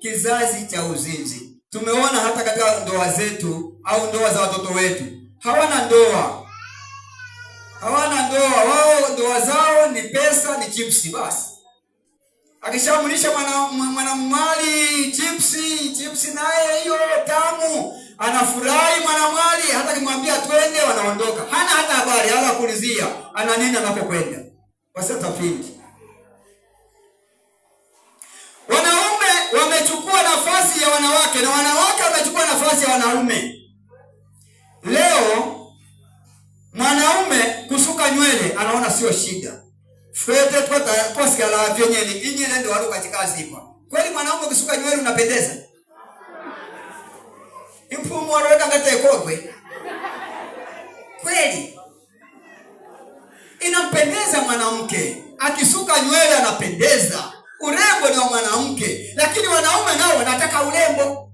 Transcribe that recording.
kizazi cha uzinzi. Tumeona hata katika ndoa zetu au ndoa za watoto wetu, hawana ndoa. Wao ndoa zao ni pesa, ni chipsi basi. Akishamlisha mwanamwali chipsi naye hiyo tamu, anafurahi mwanamwali, hata kimwambia twende wanaondoka. Hana hata habari, hala kulizia ana nini anapokwenda. Wasitafiki. Wanaume wamechukua nafasi ya wanawake na wanawake wamechukua nafasi ya wanaume. Leo mwanaume kusuka nywele anaona sio shida. Fete kwa sikala vyenyeni inyele ndio walo katika zipa. Kweli mwanaume kusuka nywele unapendeza? Impumu waloweka ngate kokwe. Kweli inampendeza mwanamke. Akisuka nywele anapendeza. Urembo ni wa mwanamke, lakini wanaume nao wanataka urembo.